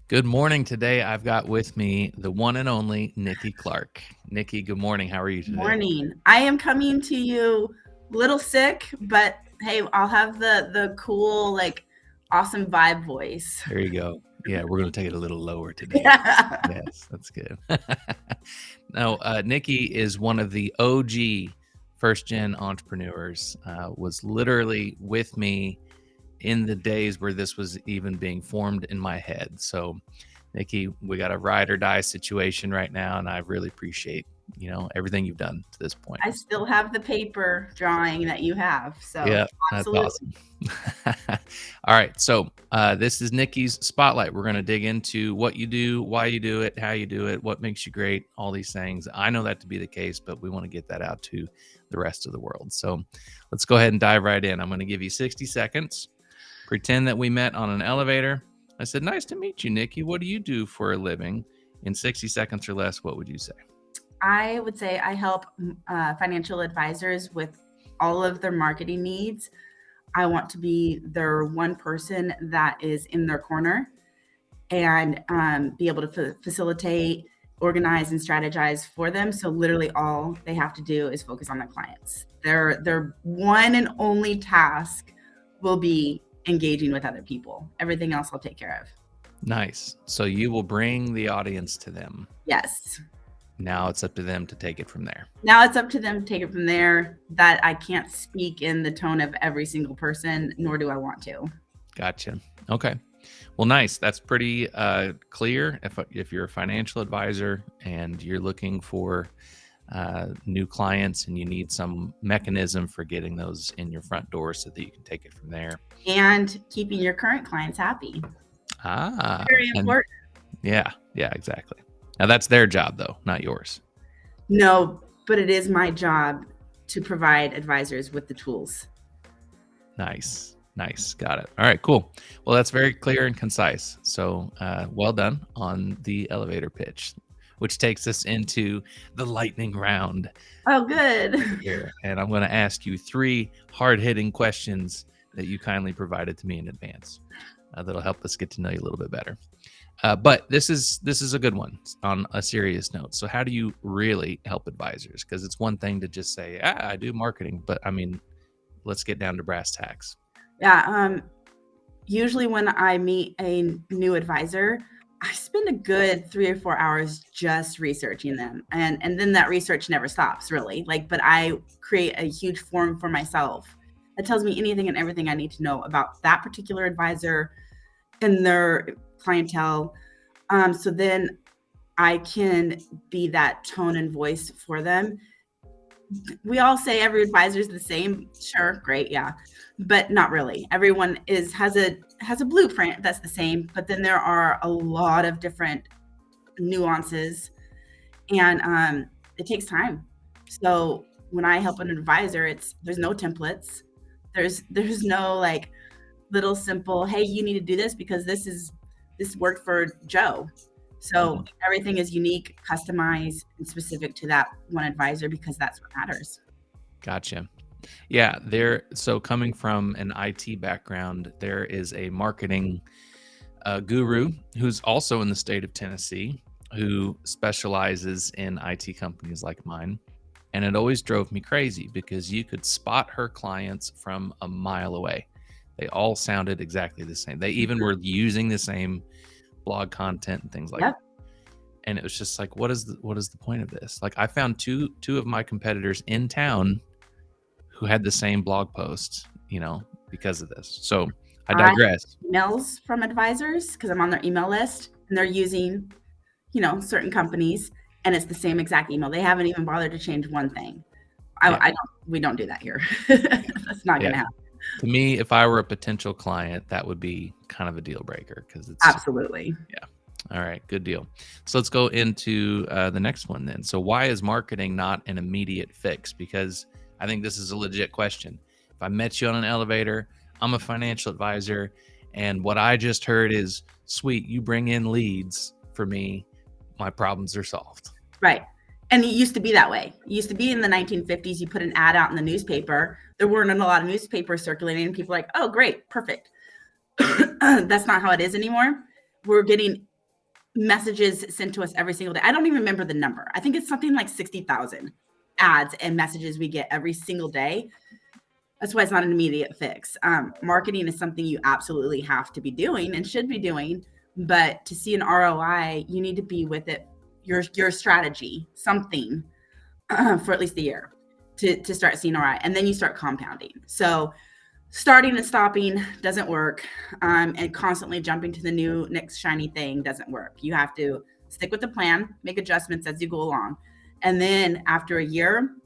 Good morning. Today I've got with me the one and only Niki Clark. Niki, good morning. How are you today? Morning. I am coming to you a little sick, but hey, I'll have the cool, awesome vibe voice. There you go. Yeah, we're going to take it a little lower today. Yeah. Yes, that's good. Now, Niki is one of the OG first gen entrepreneurs, was literally with me in the days where this was even being formed in my head. So, Niki, we got a ride or die situation right now, and I really appreciate everything you've done to this point. I still have the paper drawing that you have. So Yeah, that's absolutely. awesome. All right, so this is Niki's spotlight. We're going to dig into what you do, why you do it, how you do it, what makes you great, all these things. I know that to be the case, but we want to get that out to the rest of the world. So let's go ahead and dive right in. I'm going to give you 60 seconds. Pretend that we met on an elevator. I said, "Nice to meet you, Niki. What do you do for a living?" In 60 seconds or less, what would you say? I would say I help financial advisors with all of their marketing needs. I want to be their one person that is in their corner and be able to facilitate, organize, and strategize for them. So literally all they have to do is focus on their clients. Their one and only task will be engaging with other people. Everything else I'll take care of. Nice. So you will bring the audience to them. Yes. Now it's up to them to take it from there. Now it's up to them to take it from there. That I can't speak in the tone of every single person, nor do I want to. Gotcha. Okay. Well, nice. That's pretty clear. If you're a financial advisor and you're looking for new clients and you need some mechanism for getting those in your front door so that you can take it from there. And keeping your current clients happy. Very And important. yeah, exactly. Now that's their job though, not yours. No, but it is my job to provide advisors with the tools. Nice. Got it. All right, cool. Well, that's very clear and concise. So well done on the elevator pitch, which takes us into the lightning round Oh, good. here. And I'm going to ask you 3 hard-hitting questions that you kindly provided to me in advance. That'll help us get to know you a little bit better. But this is a good one on a serious note. So how do you really help advisors? Because it's one thing to just say, I do marketing, but I mean, let's get down to brass tacks. Yeah. Usually when I meet a new advisor, I spend a good 3 or 4 hours just researching them. And then that research never stops really. But I create a huge form for myself that tells me anything and everything I need to know about that particular advisor and their clientele. So then I can be that tone and voice for them. We all say every advisor is the same. Sure, great, yeah, but not really. Everyone has a blueprint that's the same, but then there are a lot of different nuances, and it takes time. So when I help an advisor, there's no templates. There's no little simple, hey, you need to do this because this worked for Joe. So everything is unique, customized, and specific to that one advisor because that's what matters. Gotcha. Yeah, so coming from an IT background, there is a marketing guru who's also in the state of Tennessee who specializes in IT companies like mine. And it always drove me crazy because you could spot her clients from a mile away. They all sounded exactly the same. They even were using the same blog content and things like that. And it was just like, what is the point of this? Like, I found two of my competitors in town who had the same blog post, because of this. So I digress. Emails from advisors because I'm on their email list and they're using, certain companies, and it's the same exact email. They haven't even bothered to change one thing. We don't do that here. That's not going to happen. To me, if I were a potential client, that would be kind of a deal breaker because it's absolutely. Yeah. All right, good deal. So let's go into the next one then. So why is marketing not an immediate fix? Because I think this is a legit question. If I met you on an elevator, I'm a financial advisor, and what I just heard is, sweet, you bring in leads for me, my problems are solved. Right. And it used to be that way. It used to be in the 1950s, you put an ad out in the newspaper. There weren't a lot of newspapers circulating, and people were like, oh, great, perfect. That's not how it is anymore. We're getting messages sent to us every single day. I don't even remember the number. I think it's something like 60,000 ads and messages we get every single day. That's why it's not an immediate fix. Marketing is something you absolutely have to be doing and should be doing, but to see an ROI, you need to be with it, your strategy, something for at least a year to start seeing ROI, and then you start compounding. So starting and stopping doesn't work, and constantly jumping to the new next shiny thing doesn't work. You have to stick with the plan, make adjustments as you go along, and then after a year,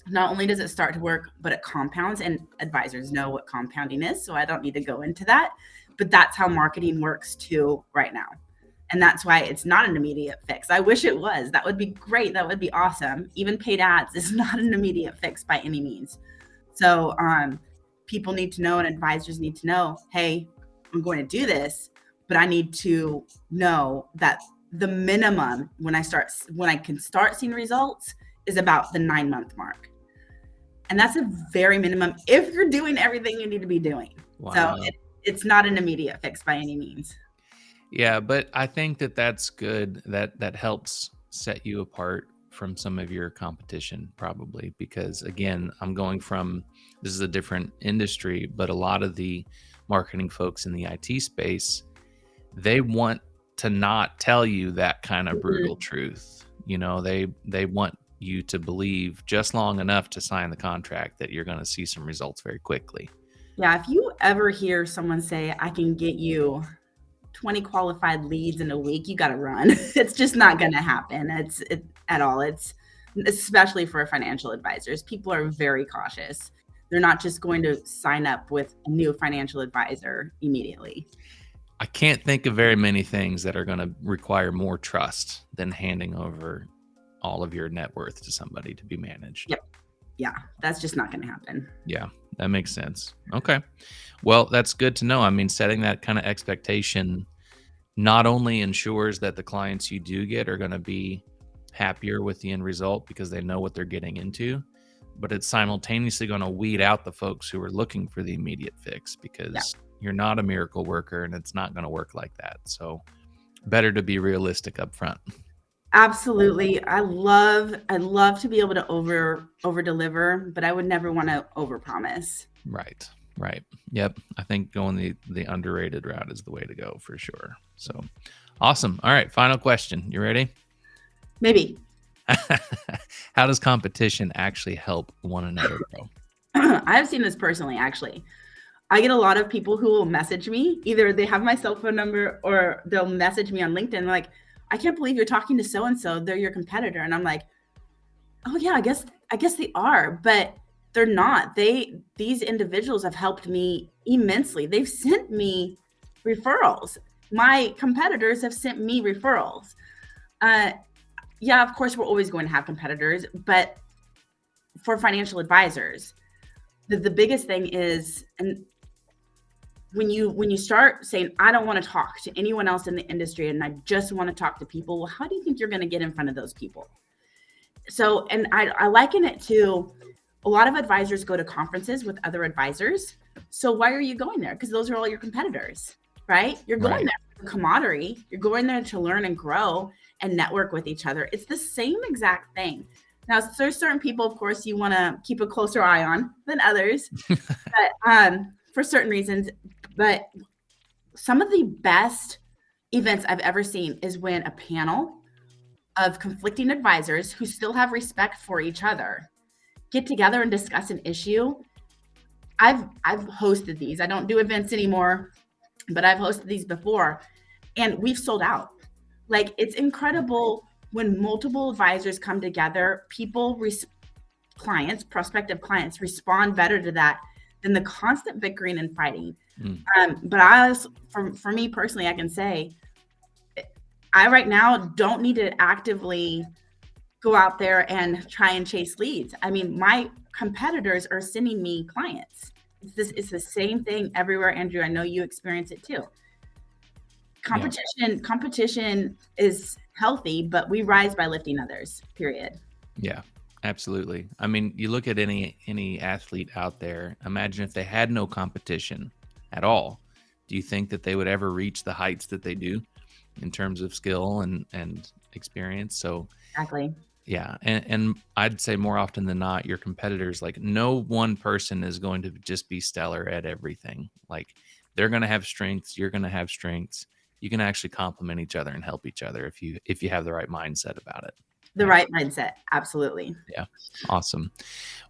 not only does it start to work, but it compounds, and advisors know what compounding is, so I don't need to go into that. But that's how marketing works too right now. And that's why it's not an immediate fix. I wish it was. That would be great. That would be awesome. Even paid ads is not an immediate fix by any means. So people need to know, and advisors need to know, hey, I'm going to do this, but I need to know that the minimum when I can start seeing results is about the 9-month mark. And that's a very minimum if you're doing everything you need to be doing. Wow. So it's not an immediate fix by any means. Yeah, but I think that that's good. That helps set you apart from some of your competition, probably, because again, I'm going from, this is a different industry, but a lot of the marketing folks in the IT space, they want to not tell you that kind of brutal truth. You know, they want you to believe just long enough to sign the contract that you're going to see some results very quickly. Yeah, if you ever hear someone say, I can get you 20 qualified leads in a week, you got to run. It's just not going to happen. At all. It's especially for financial advisors. People are very cautious. They're not just going to sign up with a new financial advisor immediately. I can't think of very many things that are going to require more trust than handing over all of your net worth to somebody to be managed. Yep. Yeah, that's just not going to happen. Yeah, that makes sense. Okay. Well, that's good to know. I mean, setting that kind of expectation not only ensures that the clients you do get are going to be happier with the end result because they know what they're getting into, but it's simultaneously going to weed out the folks who are looking for the immediate fix because you're not a miracle worker and it's not going to work like that. So better to be realistic up front. Absolutely. I'd love to be able to over deliver, but I would never want to overpromise. Right. Yep. I think going the underrated route is the way to go for sure. So awesome. All right. Final question. You ready? Maybe. How does competition actually help one another grow? I've seen this personally, actually. I get a lot of people who will message me. Either they have my cell phone number or they'll message me on LinkedIn like, I can't believe you're talking to so-and-so. They're your competitor. And I'm like, oh yeah, I guess they are, but they're not. These individuals have helped me immensely. They've sent me referrals. My competitors have sent me referrals. Yeah, of course, we're always going to have competitors, but for financial advisors, the biggest thing is, and when you start saying, I don't want to talk to anyone else in the industry and I just want to talk to people, well, how do you think you're going to get in front of those people? So, and I liken it to a lot of advisors go to conferences with other advisors. So why are you going there? Because those are all your competitors, right? You're going there for camaraderie. You're going there to learn and grow and network with each other. It's the same exact thing. Now, there's certain people, of course, you want to keep a closer eye on than others, but for certain reasons. But some of the best events I've ever seen is when a panel of conflicting advisors who still have respect for each other get together and discuss an issue. I've hosted these. I don't do events anymore, but I've hosted these before, and we've sold out. Like, it's incredible when multiple advisors come together. Prospective clients respond better to that than the constant bickering and fighting. But for me personally, I can say I right now don't need to actively go out there and try and chase leads. I mean, my competitors are sending me clients. It's the same thing everywhere, Andrew. I know you experience it too. Competition is healthy, but we rise by lifting others, period. Yeah, absolutely. I mean, you look at any athlete out there, imagine if they had no competition at all. Do you think that they would ever reach the heights that they do? in terms of skill and experience. So Exactly. yeah, and I'd say more often than not, your competitors, like no one person is going to just be stellar at everything. Like they're going to have strengths, you're going to have strengths. You can actually complement each other and help each other if you have the right mindset about it. The Right. right mindset. Absolutely. Yeah. Awesome.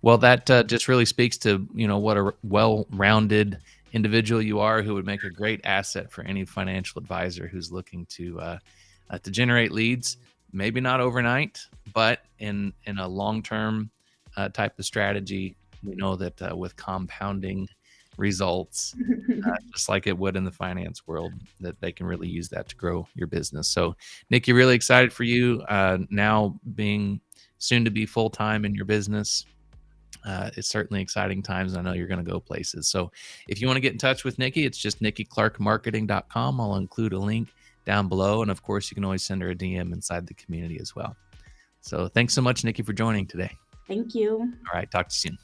Well, that just really speaks to what a well-rounded individual you are, who would make a great asset for any financial advisor who's looking to generate leads. Maybe not overnight, but in a long-term type of strategy, we know that with compounding results, just like it would in the finance world, that they can really use that to grow your business. So, Nikki, really excited for you now being soon to be full time in your business. It's certainly exciting times. I know you're going to go places. So if you want to get in touch with Nikki, it's just NikiClarkMarketing.com. I'll include a link down below. And of course, you can always send her a DM inside the community as well. So thanks so much, Nikki, for joining today. Thank you. All right. Talk to you soon.